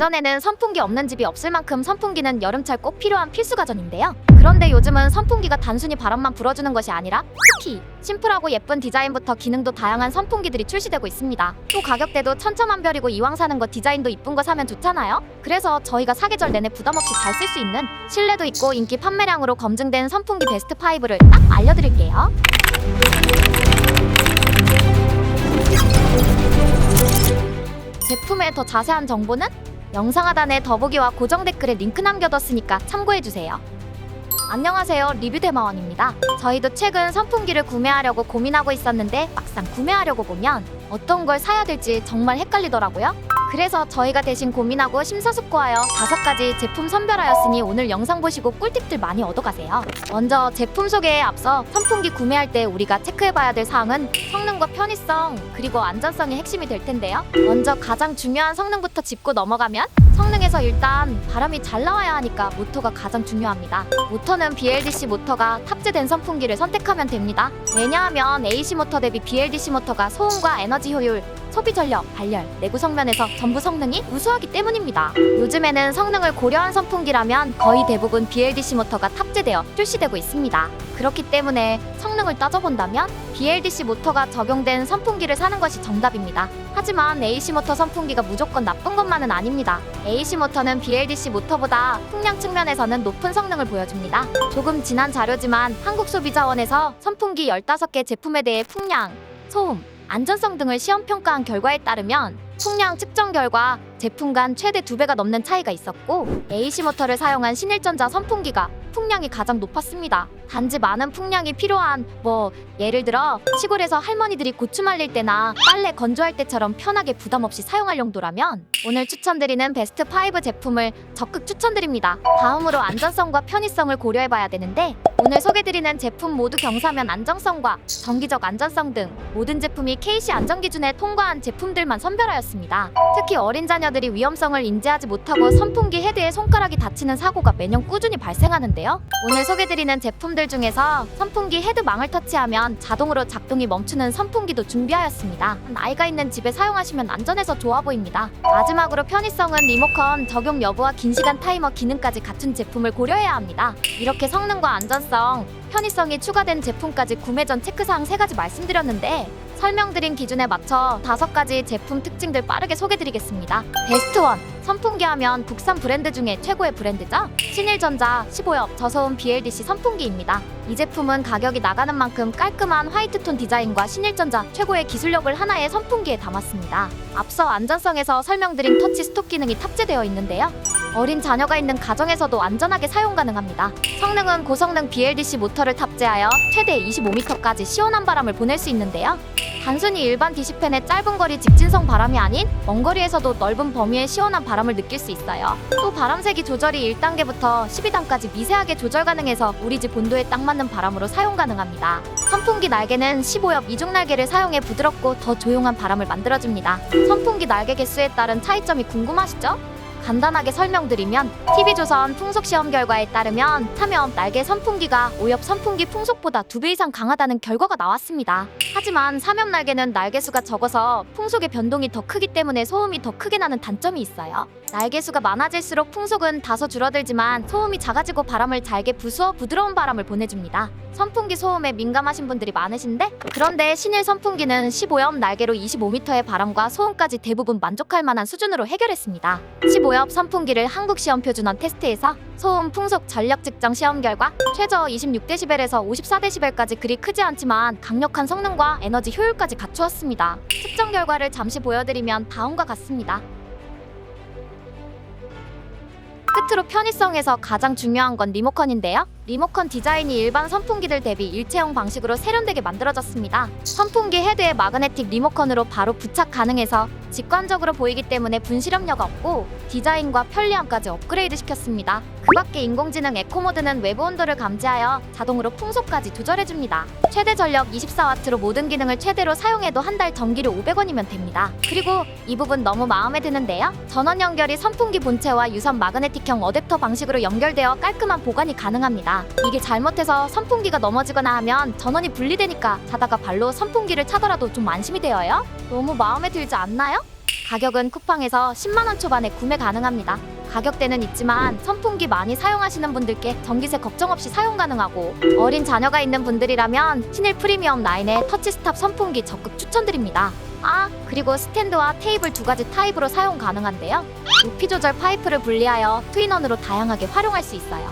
예전에는 선풍기 없는 집이 없을 만큼 선풍기는 여름철 꼭 필요한 필수 가전인데요. 그런데 요즘은 선풍기가 단순히 바람만 불어주는 것이 아니라 특히 심플하고 예쁜 디자인부터 기능도 다양한 선풍기들이 출시되고 있습니다. 또 가격대도 천차만별이고 이왕 사는 거 디자인도 이쁜 거 사면 좋잖아요. 그래서 저희가 사계절 내내 부담없이 잘 쓸 수 있는 신뢰도 있고 인기 판매량으로 검증된 선풍기 베스트 5를 딱 알려드릴게요. 제품의 더 자세한 정보는 영상 하단에 더보기와 고정 댓글에 링크 남겨뒀으니까 참고해주세요. 안녕하세요, 리뷰대마원입니다. 저희도 최근 선풍기를 구매하려고 고민하고 있었는데 막상 구매하려고 보면 어떤 걸 사야 될지 정말 헷갈리더라고요. 그래서 저희가 대신 고민하고 심사숙고하여 5가지 제품 선별하였으니 오늘 영상 보시고 꿀팁들 많이 얻어가세요. 먼저 제품 소개에 앞서 선풍기 구매할 때 우리가 체크해봐야 될 사항은 성능과 편의성 그리고 안전성이 핵심이 될 텐데요. 먼저 가장 중요한 성능부터 짚고 넘어가면 성능에서 일단 바람이 잘 나와야 하니까 모터가 가장 중요합니다. 모터는 BLDC 모터가 탑재된 선풍기를 선택하면 됩니다. 왜냐하면 AC 모터 대비 BLDC 모터가 소음과 에너지 효율, 소비 전력, 발열, 내구 성면에서 전부 성능이 우수하기 때문입니다. 요즘에는 성능을 고려한 선풍기라면 거의 대부분 BLDC 모터가 탑재되어 출시되고 있습니다. 그렇기 때문에 성능을 따져본다면 BLDC 모터가 적용된 선풍기를 사는 것이 정답입니다. 하지만 AC 모터 선풍기가 무조건 나쁜 것만은 아닙니다. AC 모터는 BLDC 모터보다 풍량 측면에서는 높은 성능을 보여줍니다. 조금 지난 자료지만 한국소비자원에서 선풍기 15개 제품에 대해 풍량, 소음, 안전성 등을 시험 평가한 결과에 따르면 풍량 측정 결과 제품 간 최대 2배가 넘는 차이가 있었고 AC 모터를 사용한 신일전자 선풍기가 풍량이 가장 높았습니다. 단지 많은 풍량이 필요한 예를 들어 시골에서 할머니들이 고추 말릴 때나 빨래 건조할 때처럼 편하게 부담 없이 사용할 용도라면 오늘 추천드리는 베스트 5 제품을 적극 추천드립니다. 다음으로 안전성과 편의성을 고려해봐야 되는데 오늘 소개드리는 제품 모두 경사면 안정성과 정기적 안전성 등 모든 제품이 KC 안전기준에 통과한 제품들만 선별하였습니다. 특히 어린 자녀들이 위험성을 인지하지 못하고 선풍기 헤드에 손가락이 다치는 사고가 매년 꾸준히 발생하는데요. 오늘 소개드리는 제품들 중에서 선풍기 헤드망을 터치하면 자동으로 작동이 멈추는 선풍기도 준비하였습니다. 아이가 있는 집에 사용하시면 안전해서 좋아 보입니다. 마지막으로 편의성은 리모컨 적용 여부와 긴 시간 타이머 기능까지 갖춘 제품을 고려해야 합니다. 이렇게 성능과 안전성, 편의성이 추가된 제품까지 구매 전 체크사항 3가지 말씀드렸는데 설명드린 기준에 맞춰 5가지 제품 특징들 빠르게 소개드리겠습니다. 베스트 1. 선풍기 하면 국산 브랜드 중에 최고의 브랜드죠? 신일전자 15협 저소음 BLDC 선풍기입니다. 이 제품은 가격이 나가는 만큼 깔끔한 화이트톤 디자인과 신일전자 최고의 기술력을 하나의 선풍기에 담았습니다. 앞서 안전성에서 설명드린 터치 스톱 기능이 탑재되어 있는데요. 어린 자녀가 있는 가정에서도 안전하게 사용 가능합니다. 성능은 고성능 BLDC 모터를 탑재하여 최대 25m까지 시원한 바람을 보낼 수 있는데요. 단순히 일반 DC팬의 짧은 거리 직진성 바람이 아닌 먼 거리에서도 넓은 범위의 시원한 바람을 느낄 수 있어요. 또 바람 세기 조절이 1단계부터 12단까지 미세하게 조절 가능해서 우리 집 온도에 딱 맞는 바람으로 사용 가능합니다. 선풍기 날개는 15협 이중 날개를 사용해 부드럽고 더 조용한 바람을 만들어줍니다. 선풍기 날개 개수에 따른 차이점이 궁금하시죠? 간단하게 설명드리면 TV조선 풍속시험 결과에 따르면 3협 날개 선풍기가 5협 선풍기 풍속보다 2배 이상 강하다는 결과가 나왔습니다. 하지만 3협 날개는 날개수가 적어서 풍속의 변동이 더 크기 때문에 소음이 더 크게 나는 단점이 있어요. 날개수가 많아질수록 풍속은 다소 줄어들지만 소음이 작아지고 바람을 잘게 부수어 부드러운 바람을 보내줍니다. 선풍기 소음에 민감하신 분들이 많으신데 그런데 신일 선풍기는 15협 날개로 25m의 바람과 소음까지 대부분 만족할 만한 수준으로 해결했습니다. 15협 선풍기를 한국시험표준원 테스트에서 소음, 풍속, 전력 측정 시험 결과 최저 26dB에서 54dB까지 그리 크지 않지만 강력한 성능과 에너지 효율까지 갖추었습니다. 측정 결과를 잠시 보여드리면 다음과 같습니다. 끝으로 편의성에서 가장 중요한 건 리모컨인데요. 리모컨 디자인이 일반 선풍기들 대비 일체형 방식으로 세련되게 만들어졌습니다. 선풍기 헤드에 마그네틱 리모컨으로 바로 부착 가능해서 직관적으로 보이기 때문에 분실염려가 없고 디자인과 편리함까지 업그레이드 시켰습니다. 그 밖에 인공지능 에코모드는 외부 온도를 감지하여 자동으로 풍속까지 조절해줍니다. 최대 전력 24W로 모든 기능을 최대로 사용해도 한 달 전기료 500원이면 됩니다. 그리고 이 부분 너무 마음에 드는데요. 전원 연결이 선풍기 본체와 유선 마그네틱형 어댑터 방식으로 연결되어 깔끔한 보관이 가능합니다. 이게 잘못해서 선풍기가 넘어지거나 하면 전원이 분리되니까 자다가 발로 선풍기를 차더라도 좀 안심이 되어요. 너무 마음에 들지 않나요? 가격은 쿠팡에서 10만원 초반에 구매 가능합니다. 가격대는 있지만 선풍기 많이 사용하시는 분들께 전기세 걱정 없이 사용 가능하고, 어린 자녀가 있는 분들이라면 신일 프리미엄 라인의 터치스탑 선풍기 적극 추천드립니다. 그리고 스탠드와 테이블 두 가지 타입으로 사용 가능한데요. 높이 조절 파이프를 분리하여 투인원으로 다양하게 활용할 수 있어요.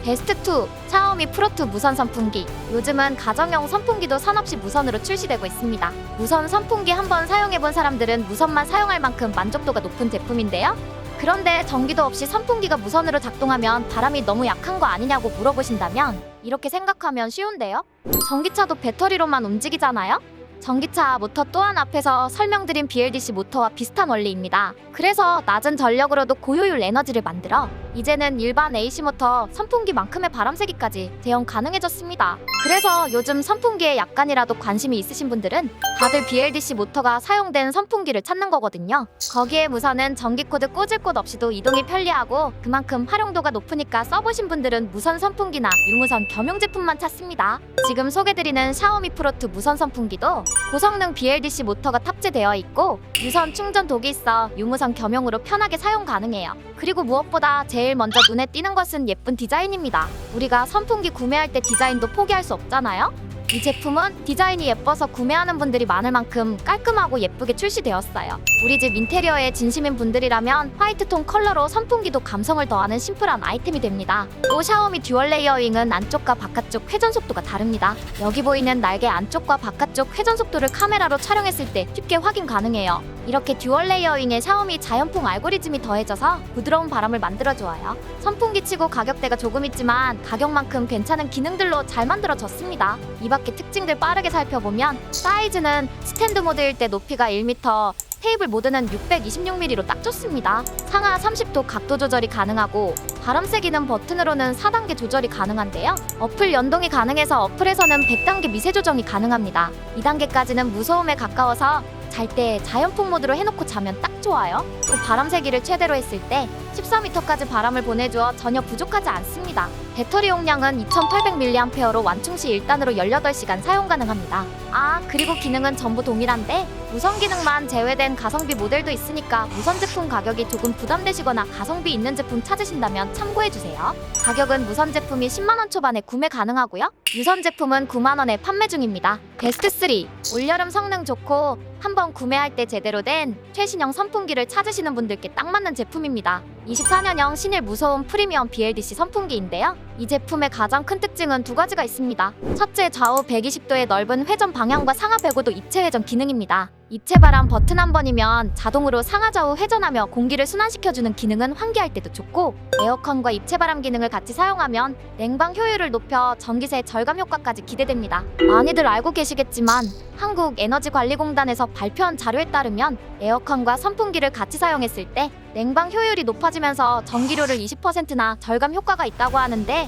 베스트2 샤오미 프로2 무선 선풍기. 요즘은 가정용 선풍기도 선없이 무선으로 출시되고 있습니다. 무선 선풍기 한번 사용해본 사람들은 무선만 사용할 만큼 만족도가 높은 제품인데요. 그런데 전기도 없이 선풍기가 무선으로 작동하면 바람이 너무 약한 거 아니냐고 물어보신다면, 이렇게 생각하면 쉬운데요. 전기차도 배터리로만 움직이잖아요? 전기차 모터 또한 앞에서 설명드린 BLDC 모터와 비슷한 원리입니다. 그래서 낮은 전력으로도 고효율 에너지를 만들어 이제는 일반 AC 모터 선풍기만큼의 바람 세기까지 대응 가능해졌습니다. 그래서 요즘 선풍기에 약간이라도 관심이 있으신 분들은 다들 BLDC 모터가 사용된 선풍기를 찾는 거거든요. 거기에 무선은 전기 코드 꽂을 곳 없이도 이동이 편리하고 그만큼 활용도가 높으니까 써보신 분들은 무선 선풍기나 유무선 겸용 제품만 찾습니다. 지금 소개드리는 샤오미 프로2 무선 선풍기도 고성능 BLDC 모터가 탑재되어 있고 유선 충전 독이 있어 유무선 겸용으로 편하게 사용 가능해요. 그리고 무엇보다 제일 먼저 눈에 띄는 것은 예쁜 디자인입니다. 우리가 선풍기 구매할 때 디자인도 포기할 수 없잖아요? 이 제품은 디자인이 예뻐서 구매하는 분들이 많을 만큼 깔끔하고 예쁘게 출시되었어요. 우리 집 인테리어에 진심인 분들이라면 화이트톤 컬러로 선풍기도 감성을 더하는 심플한 아이템이 됩니다. 또 샤오미 듀얼 레이어윙은 안쪽과 바깥쪽 회전 속도가 다릅니다. 여기 보이는 날개 안쪽과 바깥쪽 회전 속도를 카메라로 촬영했을 때 쉽게 확인 가능해요. 이렇게 듀얼 레이어윙에 샤오미 자연풍 알고리즘이 더해져서 부드러운 바람을 만들어줘요. 선풍기 치고 가격대가 조금 있지만 가격만큼 괜찮은 기능들로 잘 만들어졌습니다. 이 밖에 특징들 빠르게 살펴보면, 사이즈는 스탠드 모드일 때 높이가 1m, 테이블 모드는 626mm로 딱 좋습니다. 상하 30도 각도 조절이 가능하고 바람 세기는 버튼으로는 4단계 조절이 가능한데요. 어플 연동이 가능해서 어플에서는 100단계 미세 조정이 가능합니다. 2단계까지는 무소음에 가까워서 잘 때 자연풍 모드로 해놓고 자면 딱 좋아요. 또 바람 세기를 최대로 했을 때 14m까지 바람을 보내주어 전혀 부족하지 않습니다. 배터리 용량은 2800mAh로 완충 시 1단으로 18시간 사용 가능합니다. 그리고 기능은 전부 동일한데 무선 기능만 제외된 가성비 모델도 있으니까 무선 제품 가격이 조금 부담되시거나 가성비 있는 제품 찾으신다면 참고해주세요. 가격은 무선 제품이 10만원 초반에 구매 가능하고요. 유선 제품은 9만원에 판매 중입니다. 베스트3 올여름 성능 좋고 한번 구매할 때 제대로 된 최신형 선풍기를 찾으시는 분들께 딱 맞는 제품입니다. 24년형 신일 무소음 프리미엄 BLDC 선풍기인데요. 이 제품의 가장 큰 특징은 두 가지가 있습니다. 첫째, 좌우 120도의 넓은 회전 방향과 상하 105도 입체 회전 기능입니다. 입체 바람 버튼 한 번이면 자동으로 상하 좌우 회전하며 공기를 순환시켜주는 기능은 환기할 때도 좋고, 에어컨과 입체 바람 기능을 같이 사용하면 냉방 효율을 높여 전기세 절감 효과까지 기대됩니다. 많이들 알고 계시겠지만 한국에너지관리공단에서 발표한 자료에 따르면 에어컨과 선풍기를 같이 사용했을 때 냉방 효율이 높아지면서 전기료를 20%나 절감 효과가 있다고 하는데,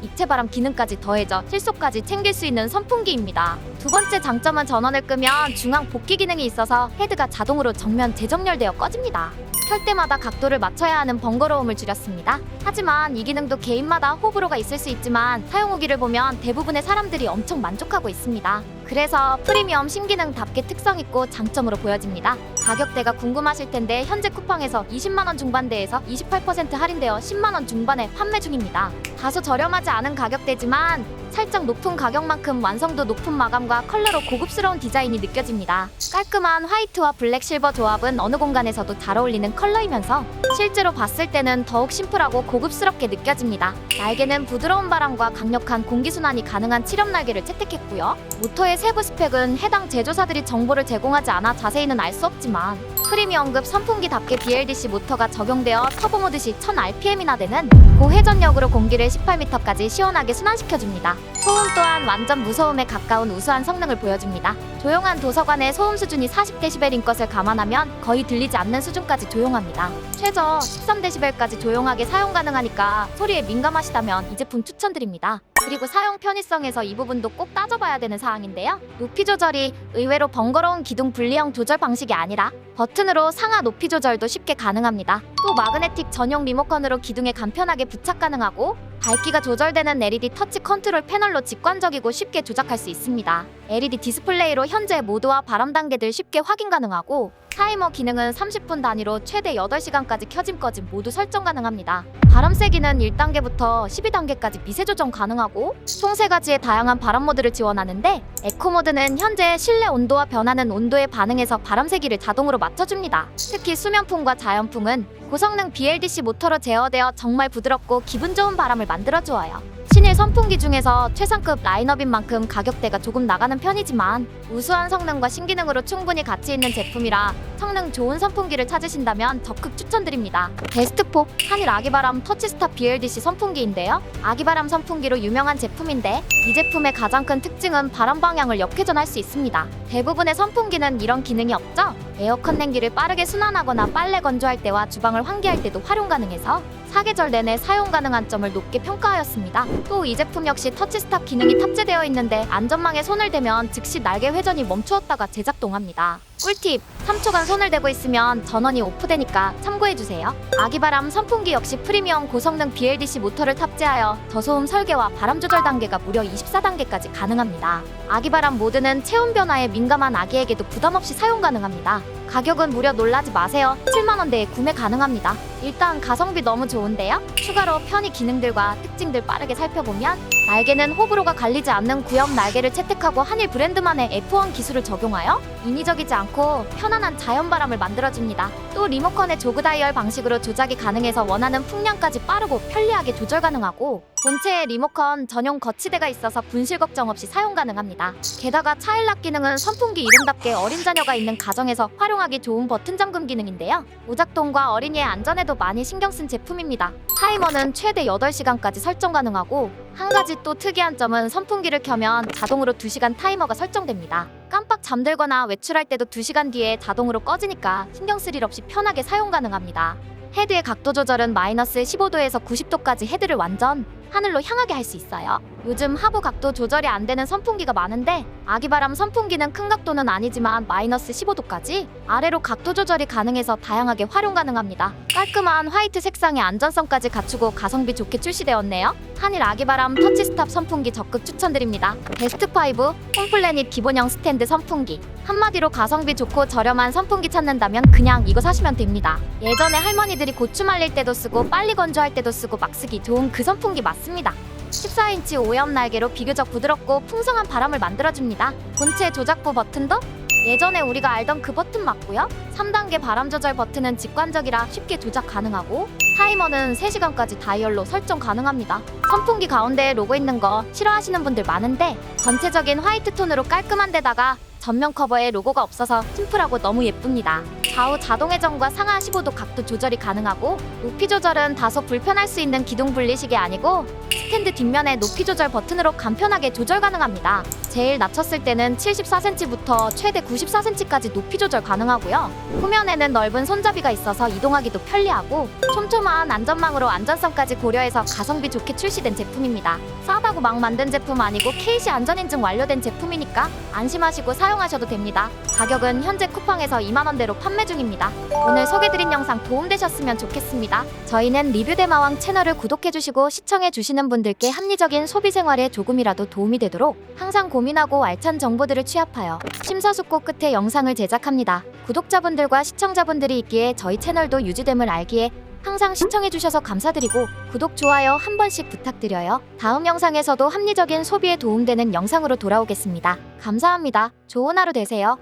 입체 바람 기능까지 더해져 실속까지 챙길 수 있는 선풍기입니다. 두 번째 장점은 전원을 끄면 중앙 복귀 기능이 있어서 헤드가 자동으로 정면 재정렬되어 꺼집니다. 켤 때마다 각도를 맞춰야 하는 번거로움을 줄였습니다. 하지만 이 기능도 개인마다 호불호가 있을 수 있지만 사용 후기를 보면 대부분의 사람들이 엄청 만족하고 있습니다. 그래서 프리미엄 신기능답게 특성있고 장점으로 보여집니다. 가격대가 궁금하실 텐데 현재 쿠팡에서 20만원 중반대에서 28% 할인되어 10만원 중반에 판매 중입니다. 다소 저렴하지 않은 가격대지만 살짝 높은 가격만큼 완성도 높은 마감과 컬러로 고급스러운 디자인이 느껴집니다. 깔끔한 화이트와 블랙 실버 조합은 어느 공간에서도 잘 어울리는 컬러이면서 실제로 봤을 때는 더욱 심플하고 고급스럽게 느껴집니다. 날개는 부드러운 바람과 강력한 공기순환이 가능한 7엽 날개를 채택했고요. 모터의 세부 스펙은 해당 제조사들이 정보를 제공하지 않아 자세히는 알 수 없지만 프리미엄급 선풍기답게 BLDC 모터가 적용되어 터보 모드 시 1000rpm이나 되는 고회전력으로 공기를 18m까지 시원하게 순환시켜줍니다. 소음 또한 완전 무소음에 가까운 우수한 성능을 보여줍니다. 조용한 도서관의 소음 수준이 40dB인 것을 감안하면 거의 들리지 않는 수준까지 조용합니다. 최저 13dB까지 조용하게 사용 가능하니까 소리에 민감하시다면 이 제품 추천드립니다. 그리고 사용 편의성에서 이 부분도 꼭 따져봐야 되는 사항인데요. 높이 조절이 의외로 번거로운 기둥 분리형 조절 방식이 아니라 버튼으로 상하 높이 조절도 쉽게 가능합니다. 또 마그네틱 전용 리모컨으로 기둥에 간편하게 부착 가능하고 밝기가 조절되는 LED 터치 컨트롤 패널로 직관적이고 쉽게 조작할 수 있습니다. LED 디스플레이로 현재 모드와 바람 단계들 쉽게 확인 가능하고 타이머 기능은 30분 단위로 최대 8시간까지 켜짐 꺼짐 모두 설정 가능합니다. 바람 세기는 1단계부터 12단계까지 미세 조정 가능하고 총 3가지의 다양한 바람 모드를 지원하는데 에코 모드는 현재 실내 온도와 변하는 온도에 반응해서 바람 세기를 자동으로 맞춰줍니다. 특히 수면풍과 자연풍은 고성능 BLDC 모터로 제어되어 정말 부드럽고 기분 좋은 바람을 만들어주어요. 신일 선풍기 중에서 최상급 라인업인 만큼 가격대가 조금 나가는 편이지만 우수한 성능과 신기능으로 충분히 가치 있는 제품이라 성능 좋은 선풍기를 찾으신다면 적극 추천드립니다. 베스트4 한일 아기바람 터치스타 BLDC 선풍기인데요. 아기바람 선풍기로 유명한 제품인데 이 제품의 가장 큰 특징은 바람 방향을 역회전할 수 있습니다. 대부분의 선풍기는 이런 기능이 없죠? 에어컨 냉기를 빠르게 순환하거나 빨래 건조할 때와 주방을 환기할 때도 활용 가능해서 사계절 내내 사용 가능한 점을 높게 평가하였습니다. 또 이 제품 역시 터치스탑 기능이 탑재되어 있는데 안전망에 손을 대면 즉시 날개 회전이 멈추었다가 재작동합니다. 꿀팁! 3초간 손을 대고 있으면 전원이 오프되니까 참고해주세요. 아기바람 선풍기 역시 프리미엄 고성능 BLDC 모터를 탑재하여 저소음 설계와 바람 조절 단계가 무려 24단계까지 가능합니다. 아기바람 모드는 체온 변화에 민감한 아기에게도 부담없이 사용 가능합니다. 가격은 무려 놀라지 마세요. 7만원대에 구매 가능합니다. 일단 가성비 너무 좋은데요? 추가로 편의 기능들과 특징들 빠르게 살펴보면 날개는 호불호가 갈리지 않는 구형 날개를 채택하고 한일 브랜드만의 F1 기술을 적용하여 인위적이지 않고 편안한 자연바람을 만들어줍니다. 또 리모컨의 조그 다이얼 방식으로 조작이 가능해서 원하는 풍량까지 빠르고 편리하게 조절 가능하고 본체에 리모컨 전용 거치대가 있어서 분실 걱정 없이 사용 가능합니다. 게다가 차일락 기능은 선풍기 이름답게 어린 자녀가 있는 가정에서 활용하기 좋은 버튼 잠금 기능인데요. 오작동과 어린이의 안전에도 많이 신경 쓴 제품입니다. 타이머는 최대 8시간까지 설정 가능하고 한 가지 또 특이한 점은 선풍기를 켜면 자동으로 2시간 타이머가 설정됩니다. 깜빡 잠들거나 외출할 때도 2시간 뒤에 자동으로 꺼지니까 신경 쓸 일 없이 편하게 사용 가능합니다. 헤드의 각도 조절은 마이너스 15도에서 90도까지 헤드를 완전 하늘로 향하게 할 수 있어요. 요즘 하부 각도 조절이 안 되는 선풍기가 많은데 아기바람 선풍기는 큰 각도는 아니지만 마이너스 15도까지 아래로 각도 조절이 가능해서 다양하게 활용 가능합니다. 깔끔한 화이트 색상의 안전성까지 갖추고 가성비 좋게 출시되었네요. 한일 아기바람 터치스탑 선풍기 적극 추천드립니다. 베스트5 홈플래닛 기본형 스탠드 선풍기. 한마디로 가성비 좋고 저렴한 선풍기 찾는다면 그냥 이거 사시면 됩니다. 예전에 할머니들이 고추 말릴 때도 쓰고 빨리 건조할 때도 쓰고 막 쓰기 좋은 그 선풍기 맞습니다. 14인치 오염 날개로 비교적 부드럽고 풍성한 바람을 만들어줍니다. 본체 조작부 버튼도 예전에 우리가 알던 그 버튼 맞고요. 3단계 바람 조절 버튼은 직관적이라 쉽게 조작 가능하고 타이머는 3시간까지 다이얼로 설정 가능합니다. 선풍기 가운데에 로고 있는 거 싫어하시는 분들 많은데 전체적인 화이트 톤으로 깔끔한 데다가 전면 커버에 로고가 없어서 심플하고 너무 예쁩니다. 좌우 자동 회전과 상하 15도 각도 조절이 가능하고 높이 조절은 다소 불편할 수 있는 기둥 분리식이 아니고 스탠드 뒷면에 높이 조절 버튼으로 간편하게 조절 가능합니다. 제일 낮췄을 때는 74cm부터 최대 94cm까지 높이 조절 가능하고요. 후면에는 넓은 손잡이가 있어서 이동하기도 편리하고 촘촘한 안전망으로 안전성까지 고려해서 가성비 좋게 출시된 제품입니다. 싸다고 막 만든 제품 아니고 KC 안전인증 완료된 제품이니까 안심하시고 사용하셔도 됩니다. 가격은 현재 쿠팡에서 2만원대로 판매 중입니다. 오늘 소개드린 영상 도움되셨으면 좋겠습니다. 저희는 리뷰대마왕 채널을 구독해주시고 시청해주시는 분들께 합리적인 소비생활에 조금이라도 도움이 되도록 항상 고민하고 알찬 정보들을 취합하여 심사숙고 끝에 영상을 제작합니다. 구독자분들과 시청자분들이 있기에 저희 채널도 유지됨을 알기에 항상 시청해주셔서 감사드리고 구독, 좋아요 한 번씩 부탁드려요. 다음 영상에서도 합리적인 소비에 도움되는 영상으로 돌아오겠습니다. 감사합니다. 좋은 하루 되세요.